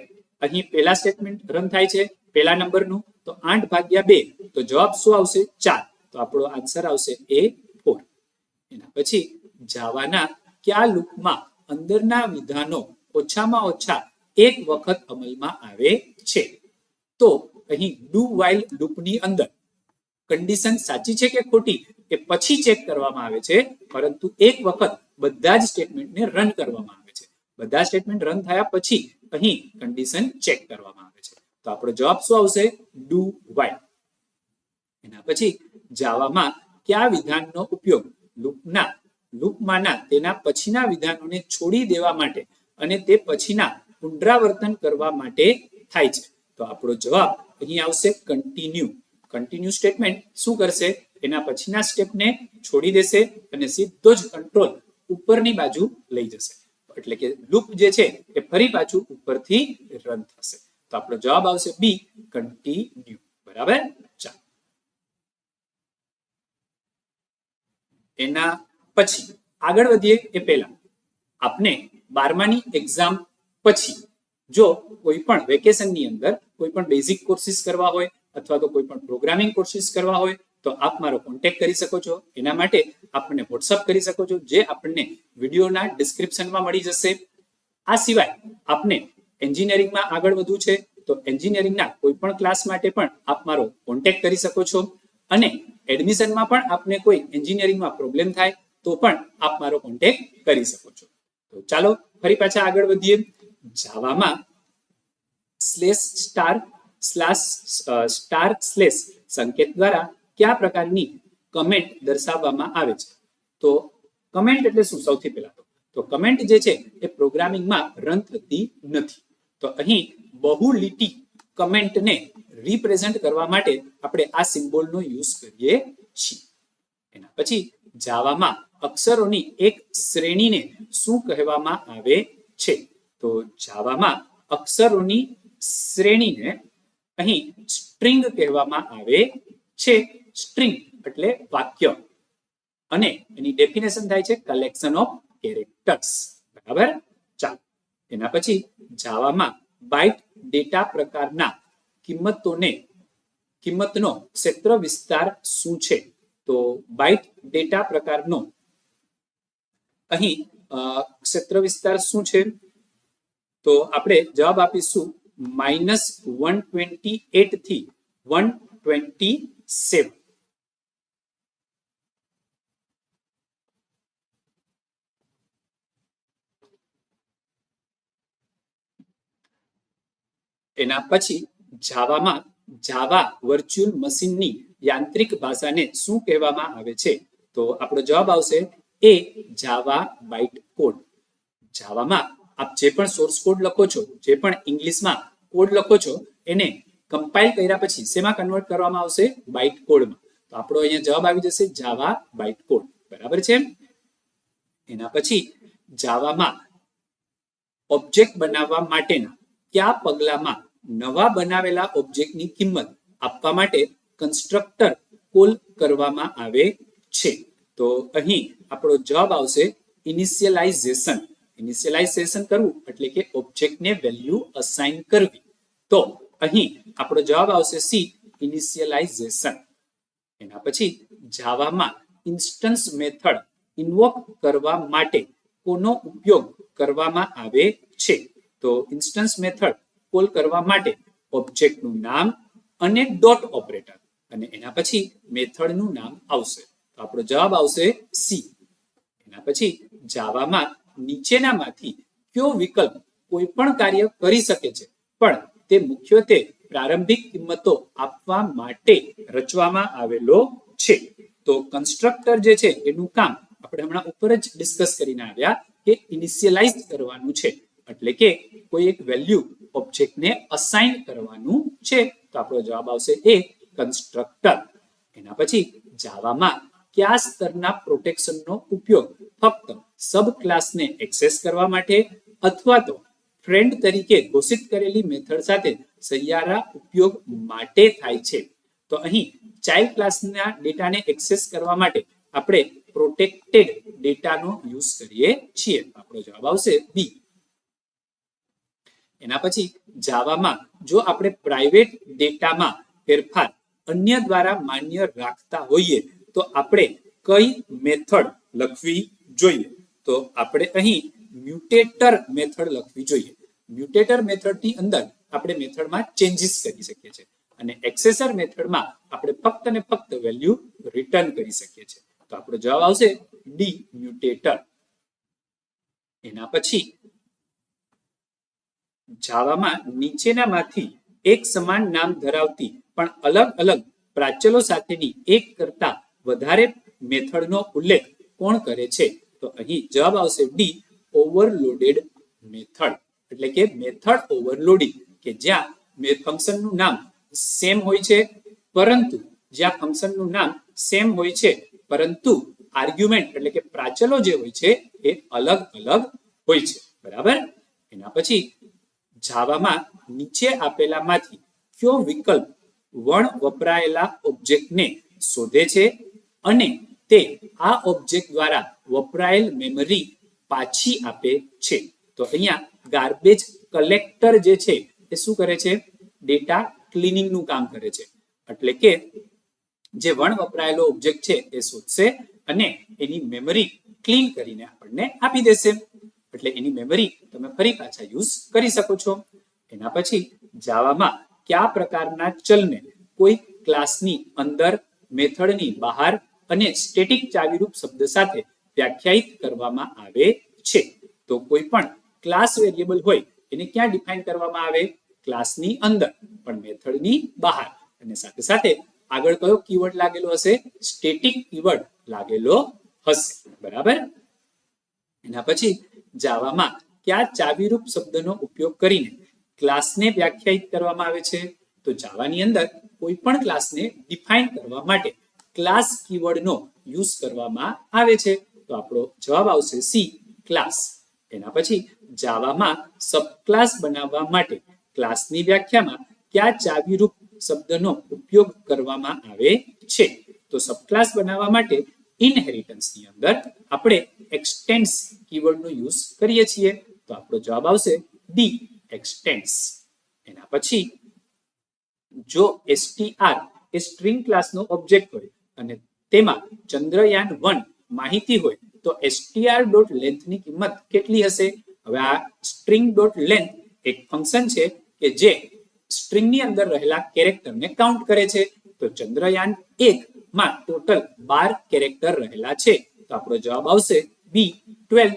અહીં પહેલા સ્ટેટમેન્ટ રન થાય છે પહેલા નંબરનું, તો 8/2, તો જવાબ શું આવશે? 4. તો આપણો આન્સર આવશે એ 4. એના પછી જાવાના કયા લૂપમાં અંદરના વિધાનો ઓછામાં ઓછા એક વખત અમલમાં આવે છે? તો અહીં ડુ વાઇલ લૂપની અંદર કન્ડિશન સાચી છે કે ખોટી એ પછી ચેક કરવામાં આવે છે, પરંતુ એક વખત બધા જ સ્ટેટમેન્ટને રન કરવામાં આવે છે. બધા સ્ટેટમેન્ટ રન થયા પછી અહીં કન્ડિશન ચેક કરવામાં આવે છે. તો આપણો જવાબ શું આવશે? Do while. એના પછી જાવામાં કયા વિધાનનો ઉપયોગ લૂપમાંના તેના પછીના વિધાનોને છોડી દેવા માટે અને તે પછીના પુનરાવર્તન કરવા માટે થાય છે? તો આપણો જવાબ અહીં આવશે કન્ટિન્યુ. કન્ટિન્યુ સ્ટેટમેન્ટ શું કરશે? એના પછીના સ્ટેપને છોડી દેશે અને સીધો જ કંટ્રોલ ઉપરની બાજુ લઈ જશે, એટલે કે લૂપ જે છે એ ફરી પાછું ઉપરથી રન થશે. તો આપણો જવાબ આવશે બી, કન્ટિન્યુ. બરાબર? ચાલો, એના પછી આગળ વધીએ એ પહેલા આપને 12માની એક્ઝામ પછી જો કોઈ પણ વેકેશનની અંદર કોઈ પણ બેઝિક કોર્સિસ કરવા હોય અથવા તો કોઈ પણ પ્રોગ્રામિંગ કોર્સિસ કરવા હોય તો આપ મારો કોન્ટેક્ટ કરી શકો છો. એના માટે આપણને વોટ્સઅપ કરી શકો છો, જે આપણને વિડીયોના ડિસ્ક્રિપ્શનમાં મળી જશે. આ સિવાય આપને એન્જિનિયરિંગમાં આગળ વધવું છે તો એન્જિનિયરિંગના કોઈ પણ ક્લાસ માટે પણ આપ મારો કોન્ટેક્ટ કરી શકો છો. અને એડમિશનમાં પણ આપને કોઈ એન્જિનિયરિંગમાં પ્રોબ્લેમ થાય તો પણ આપ મારો કોન્ટેક્ટ કરી શકો છો. તો ચાલો ફરી પાછા આગળ વધીએ. જાવામાં /*/ સંકેત દ્વારા કયા પ્રકારની કમેન્ટ દર્શાવવામાં આવે છે? તો કમેન્ટ એટલે શું? સૌથી પહેલા તો કમેન્ટ જે છે એ પ્રોગ્રામિંગમાં રન થતી નથી. તો અહીં બહુલીટી કમેન્ટને રિપ્રેઝન્ટ કરવા માટે આપણે આ સિમ્બોલનો યુઝ કરીએ છીએ. એના પછી જાવામાં અક્ષરોની એક શ્રેણીને શું કહેવામાં આવે છે? તો જાવામાં અક્ષરોની શ્રેણીને અહીં સ્ટ્રિંગ કહેવામાં આવે છે. સ્ટ્રિંગ એટલે વાક્ય અને એની ડેફિનેશન થાય છે કલેક્શન ઓફ કેરેક્ટર્સ. બરાબર. ચાલો એના પછી જાવામાં બાઇટ ડેટા પ્રકારના કિંમતનો ક્ષેત્ર વિસ્તાર શું છે? તો બાઇટ ડેટા પ્રકારનો અહીં ક્ષેત્ર વિસ્તાર શું છે? તો આપણે જવાબ આપીશું -128 થી 127. એના પછી જાવામાં જાવા વર્ચ્યુઅલ મશીનની યાંત્રિક ભાષાને શું કહેવામાં આવે છે? તો આપણો જવાબ આવશે એ જાવા બાઇટ કોડ. જાવામાં આપ જે પણ સોર્સ કોડ લખો છો, જે પણ ઇંગ્લિશમાં કોડ લખો છો, એને કમ્પાઇલ કર્યા પછી શેમાં કન્વર્ટ કરવામાં આવશે? બાઇટ કોડમાં. તો આપણો અહીંયા જવાબ આવી જશે જાવા બાઇટ કોડ. બરાબર છે. એના પછી જાવામાં ઓબ્જેક્ટ બનાવવા માટેના કયા પગલામાં નવા બનાવેલા ઓબ્જેક્ટની કિંમત આપવા માટે કન્સ્ટ્રક્ટર કોલ કરવામાં આવે છે? તો અહીં આપણો જવાબ આવશે ઇનિશિયલાઇઝેશન. ઇનિશિયલાઇઝેશન કરવું એટલે કે ઓબ્જેક્ટને વેલ્યુ અસાઇન કરવી. તો અહીં આપણો જવાબ આવશે સી, ઇનિશિયલાઇઝેશન. એના પછી જાવામાં ઇન્સ્ટન્સ મેથડ ઇન્વોક કરવા માટે કોનો ઉપયોગ કરવામાં આવે છે? તો ઇન્સ્ટન્સ મેથડ કોલ કરવા માટે ઓબ્જેક્ટનું નામ અને ડોટ ઓપરેટર અને એના પછી મેથડનું નામ આવશે. તો આપણો જવાબ આવશે સી. એના પછી જાવામાં નીચેનામાંથી કયો વિકલ્પ કોઈ પણ કાર્ય કરી શકે છે પણ તે મુખ્યત્વે પ્રારંભિક કિંમતો આપવા માટે રચવામાં આવેલો છે? તો કન્સ્ટ્રક્ટર જે છે એનું કામ આપણે હમણાં ઉપર જ ડિસ્કસ કરીને આવ્યા કે ઇનિશિયલાઇઝ કરવાનું છે, એટલે કે કોઈ એક વેલ્યુ ઓબ્જેક્ટને અસાઇન કરવાનું છે. તો આપણો જવાબ આવશે એ કન્સ્ટ્રક્ટર. એના પછી જાવામાં કયા સ્તરના પ્રોટેક્શનનો ઉપયોગ ફક્ત સબ ક્લાસને એક્સેસ કરવા માટે અથવા તો ફ્રેન્ડ તરીકે ઘોષિત કરેલી મેથડ સાથે સહિયારા ઉપયોગ માટે થાય છે? તો અહીં ચાઇલ્ડ ક્લાસના ડેટાને એક્સેસ કરવા માટે આપણે પ્રોટેક્ટેડ ડેટાનો યુઝ કરીએ છીએ. આપણો જવાબ આવશે બી. એના પછી જાવામાં જો આપણે પ્રાઇવેટ ડેટામાં ફેરફાર અન્ય દ્વારા માન્ય રાખતા હોઈએ તો આપણે કઈ મેથડ લખવી જોઈએ? તો આપણે અહીં મ્યુટેટર મેથડ લખવી જોઈએ. મ્યુટેટર મેથડની અંદર આપણે મેથડમાં ચેન્જીસ કરી શકીએ છીએ અને એક્સેસર મેથડમાં આપણે ફક્ત ને ફક્ત વેલ્યુ રિટર્ન કરી શકીએ છીએ. તો આપણો જવાબ આવશે ડી, મ્યુટેટર. એના પછી જાવામાં નીચેનામાંથી એક સમાન નામ ધરાવતી પણ અલગ અલગ પ્રાચલો સાથેની એક કરતા વધારે મેથડનો ઉલ્લેખ કોણ કરે છે? તો અહીં જવાબ આવશે ડી, ઓવરલોડેડ મેથડ. એટલે કે મેથડ ઓવરલોડિંગ, કે જ્યાં ફંક્શનનું નામ સેમ હોય છે પરંતુ આર્ગ્યુમેન્ટ એટલે કે પ્રાચલો જે હોય છે એ અલગ અલગ હોય છે. બરાબર. એના પછી જાવામાં નીચે આપેલામાંથી કયો વિકલ્પ વણ વપરાયેલા ઓબ્જેક્ટને શોધે છે અને તે આ ઓબ્જેક્ટ દ્વારા વપરાયેલ મેમરી પાછી આપે છે? તો અહીંયા ગાર્બેજ કલેક્ટર જે છે એ શું કરે છે? ડેટા ક્લિનિંગનું કામ કરે છે. એટલે કે જે વણ વપરાયેલો ઓબ્જેક્ટ છે એ શોધશે અને એની મેમરી ક્લીન કરીને આપણને આપી દેશે. એટલે એની મેમરી તમે ફરી પાછા યુઝ કરી શકો છો. એના પછી જાવામાં કયા પ્રકારના ચલને કોઈ ક્લાસની અંદર, મેથડની બહાર અને સ્ટેટિક ચાવીરૂપ શબ્દ સાથે વ્યાખ્યાયિત કરવામાં આવે છે. તો કોઈ પણ ક્લાસ વેરિયેબલ હોય એને ક્યાં ડિફાઇન કરવામાં આવે? ક્લાસની અંદર, પણ મેથડની બહાર. અને સાથે સાથે આગળ કયો કીવર્ડ લાગેલો હશે? સ્ટેટિક કીવર્ડ લાગેલો હશે. બરાબર. એના પછી જાવામાં કયા ચાવીરૂપ શબ્દનો ઉપયોગ કરીને ક્લાસને વ્યાખ્યાયિત કરવામાં આવે છે? તો જાવાની અંદર કોઈ પણ ક્લાસને ડિફાઇન કરવા માટે ક્લાસ કીવર્ડનો યુઝ કરવામાં આવે છે. તો આપણો જવાબ આવશે સી, ક્લાસ. એના પછી જાવામાં સબક્લાસ બનાવવા માટે ક્લાસની વ્યાખ્યામાં કયા ચાવીરૂપ શબ્દનો ઉપયોગ કરવામાં આવે છે? તો સબક્લાસ બનાવવા માટે ઇનહેરિટન્સની અંદર આપણે એક્સટેન્ડ્સ કીવર્ડનો યુઝ કરીએ છીએ. તો આપણો જવાબ આવશે ડી, એક્સટેન્ડ્સ. એના પછી જો str એ સ્ટ્રિંગ ક્લાસનો ઓબ્જેક્ટ હોય અને તેમાં ચંદ્રયાન-1 માહિતી હોય તો str.length ની કિંમત કેટલી હશે? હવે આ string.length એક ફંક્શન છે કે જે સ્ટ્રિંગની અંદર રહેલા કેરેક્ટરને કાઉન્ટ કરે છે. તો ચંદ્રયાન-1 માં ટોટલ 12 કેરેક્ટર રહેલા છે. તો આપણો જવાબ આવશે બી, 12.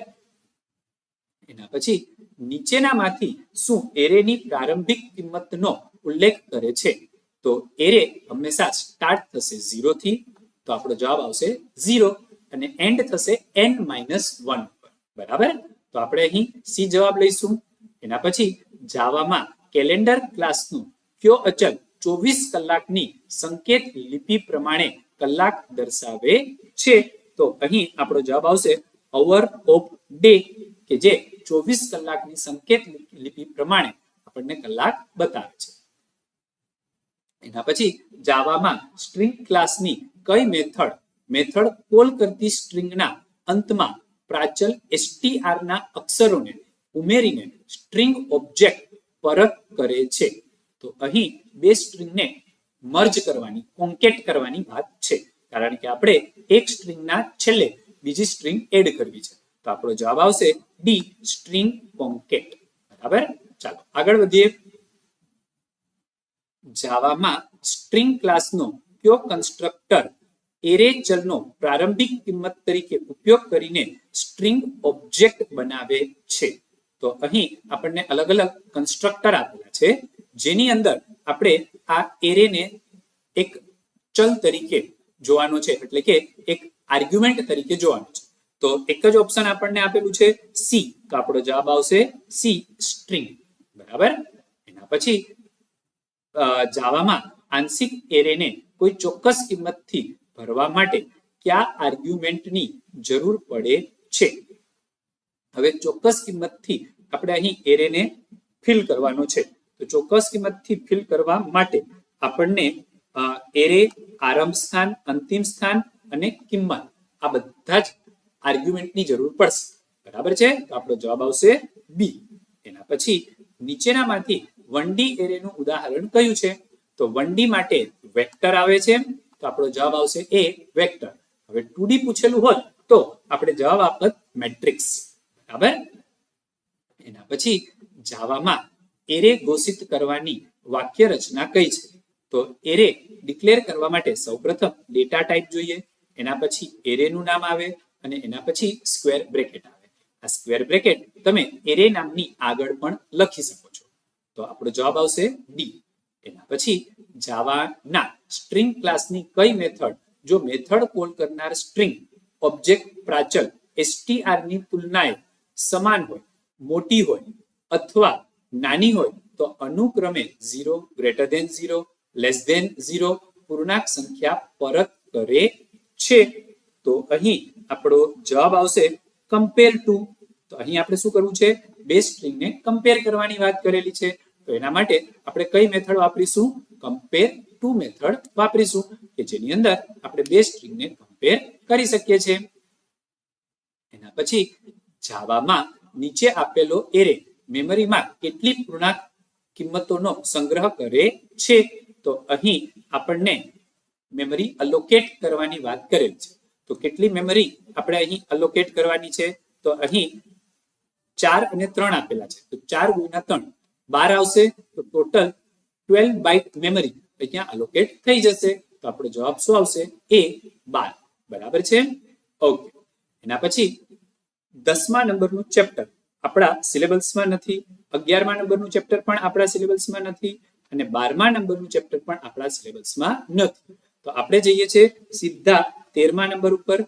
એના પછી નીચેનામાંથી શું એરેની પ્રારંભિક કિંમતનો ઉલ્લેખ કરે છે? તો એરે હંમેશા સ્ટાર્ટ થશે 0 થી. તો આપણો જવાબ આવશે 0 અને એન્ડ થશે n-1 પર. બરાબર. તો આપણે અહીં સી જવાબ લઈશું. એના પછી જાવામાં કેલેન્ડર ક્લાસનું કયો અચલ 24 કલાકની સંકેત લિપિ પ્રમાણે કલાક દર્શાવે છે? તો અહીં આપણો જવાબ આવશે અવર ઓફ ડે, કે જે 24 કલાકની સંકેત લિપિ પ્રમાણે આપણને કલાક બતાવે છે. એના પછી જાવામાં સ્ટ્રિંગ ક્લાસની કઈ મેથડ કોલ કરતી સ્ટ્રિંગના અંતમાં પ્રાચલ str ના અક્ષરોને ઉમેરીને સ્ટ્રિંગ ઓબ્જેક્ટ પરત કરે છે? તો અહીં બે સ્ટ્રિંગને મર્જ કરવાની, કોન્કેટ કરવાની વાત છે. કારણ કે આપણે એક સ્ટ્રિંગના છેલ્લે બીજી સ્ટ્રિંગ એડ કરવી છે. તો આપણો જવાબ આવશે ડી, સ્ટ્રિંગ કોન્કેટ. બરાબર. ચાલો આગળ વધીએ. જાવામાં સ્ટ્રિંગ ક્લાસનો કયો કન્સ્ટ્રક્ટર એરે ચલનો પ્રારંભિક કિંમત તરીકે ઉપયોગ કરીને સ્ટ્રિંગ ઓબ્જેક્ટ બનાવે છે? તો અહીં આપણને અલગ અલગ કન્સ્ટ્રક્ટર આપેલા છે જેની અંદર આપણે આ એરેને એક ચલ તરીકે જોવાનો છે, એટલે કે એક આર્ગ્યુમેન્ટ તરીકે જોવાનો છે. તો એક જ ઓપ્શન આપણને આપેલું છે સી. તો આપણો જવાબ આવશે સી, સ્ટ્રિંગ. બરાબર. એના પછી જાવામાં આંશિક એરેને કોઈ ચોક્કસ કિંમતથી ભરવા માટે કયા આર્ગ્યુમેન્ટની જરૂર પડે છે? હવે ચોક્કસ કિંમતથી આપણે અહીં એરેને ફિલ કરવાનો છે. તો ચોક્કસ કિંમતથી ફિલ કરવા માટે આપણને એરે, આરંભ સ્થાન, અંતિમ સ્થાન અને કિંમત, આ બધા જ આર્ગ્યુમેન્ટની જરૂર પડશે. બરાબર છે. તો આપણો જવાબ આવશે બી. એના પછી નીચેનામાંથી 1D એરેનું ઉદાહરણ કયું છે? તો 1D માટે વેક્ટર આવે છે. તો આપણો જવાબ આવશે એ, વેક્ટર. હવે 2D પૂછેલું હોત તો આપણે જવાબ આપત મેટ્રિક્સ. બરાબર. એના પછી જાવામાં એરે ઘોષિત કરવાની વાક્ય રચના કઈ છે? તો એરે ડિક્લેર કરવા માટે સૌપ્રથમ ડેટા ટાઈપ જોઈએ, એના પછી એરેનું નામ આવે અને એના પછી સ્ક્વેર બ્રેકેટ આવે. આ સ્ક્વેર બ્રેકેટ તમે એરે નામની આગળ પણ લખી શકો છો. તો આપણો જવાબ આવશે ડી. એના પછી જાવાના સ્ટ્રિંગ ક્લાસની કઈ મેથડ જો મેથડ કોલ કરનાર સ્ટ્રિંગ ઓબ્જેક્ટ પ્રાચલ str ની તુલનાએ સમાન હોય, મોટી હોય અથવા નાની હોય તો અનુક્રમે 0, >0, <0 પૂર્ણાંક સંખ્યા પરત કરે છે? તો અહીં આપણો જવાબ આવશે કમ્પેર ટુ. તો અહીં આપણે શું કરવું છે? બે સ્ટ્રિંગને કમ્પેર કરવાની વાત કરેલી છે. તો એના માટે આપણે કઈ મેથડ વાપરીશું? કમ્પેર ટુ મેથડ વાપરીશું, કે જેની અંદર આપણે બે સ્ટ્રિંગને કમ્પેર કરી શકીએ છીએ. એના પછી જાવામાં નીચે આપેલો એરે મેમરીમાં કેટલી પૂર્ણાંક કિંમતોનો સંગ્રહ કરે છે? તો અહીં આપણને મેમરી અલોકેટ કરવાની વાત કરેલ છે. તો કેટલી મેમરી આપણે અહીં અલોકેટ કરવાની છે? તો અહીં 4 અને 3 આપેલા છે. તો 4 ગુણ્યા 3 12 આવશે. તો ટોટલ 12 બાઇટ મેમરી અહીંયા અલોકેટ થઈ જશે. તો આપણો જવાબ શું આવશે? એ 12. બરાબર છે? ઓકે. એના પછી 10મા નંબરનું ચેપ્ટર આપણા સિલેબસમાં નથી, 11મા નંબરનું ચેપ્ટર પણ આપણા સિલેબસમાં નથી અને 12મા નંબરનું ચેપ્ટર પણ આપણા સિલેબસમાં નથી. તો આપણે જઈએ છીએ સીધા 13મા નંબર ઉપર.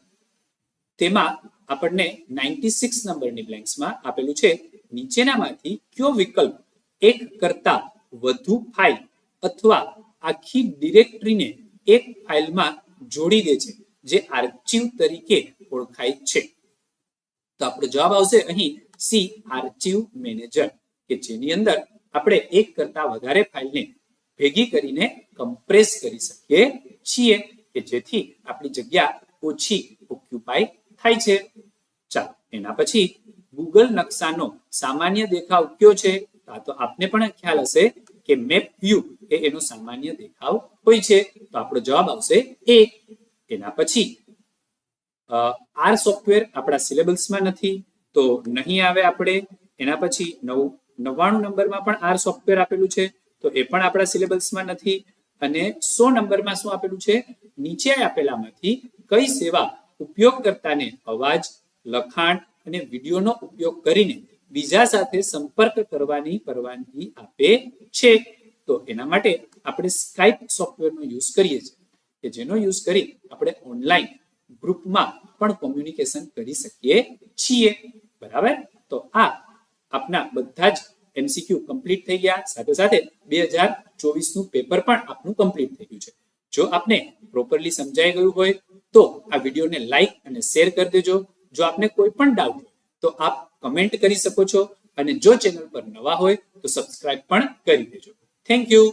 તેમાં આપણને 96 નંબરની બ્લેન્ક્સમાં આપેલું છે, નીચેનામાંથી કયો વિકલ્પ એક કરતા વધુ ફાઇલ અથવા આખી ડિરેક્ટરીને એક ફાઇલમાં જોડી દે છે જે આર્ચિવ તરીકે ઓળખાય છે? તો આપણો જવાબ આવશે અહીં સી, આર્ચિવ મેનેજર, કે જેની અંદર આપણે એક કરતા વધારે ફાઇલને ભેગી કરીને કમ્પ્રેસ કરી શકીએ છીએ કે જેથી આપણી જગ્યા ઓછી ઓક્યુપાય થાય છે. ચાલો, એના પછી ગૂગલ નકશાનો સામાન્ય દેખાવ કયો છે? તો આપને પણ ખ્યાલ હશે કે મેપ વ્યૂ એ એનો સામાન્ય દેખાવ હોય છે. તો આપણો જવાબ આવશે એ. એના પછી આર સોફ્ટવેર આપણા સિલેબસમાં નથી તો નહીં આવે આપણે. એના પછી 99 નંબરમાં પણ આર સોફ્ટવેર આપેલું છે તો એ પણ આપણા સિલેબસમાં નથી. અને 100 નંબરમાં શું આપેલું છે? નીચે આપેલામાંથી કઈ સેવા ઉપયોગકર્તાને અવાજ, લખાણ અને વિડીયોનો ઉપયોગ કરીને બીજા સાથે સંપર્ક કરવાની પરવાનગી આપે છે? તો એના માટે આપણે સ્કાઇપ સોફ્ટવેરનો યુઝ કરીએ છીએ કે જેનો યુઝ કરી આપણે ઓનલાઈન ગ્રુપમાં પણ કોમ્યુનિકેશન કરી શકીએ છીએ. બરાબર? તો આ આપના બધા જ MCQ કમ્પ્લીટ થઈ ગયા. સાથે સાથે 2024નું પેપર પણ આપનું કમ્પ્લીટ થઈ ગયું છે. જો આપને પ્રોપરલી સમજાઈ ગયું હોય તો આ વિડીયોને લાઈક અને શેર કરી દેજો. જો આપને કોઈ પણ ડાઉટ હોય તો આપ કમેન્ટ કરી શકો છો અને જો ચેનલ પર નવા હોય તો સબસ્ક્રાઇબ પણ કરી દેજો. Thank you.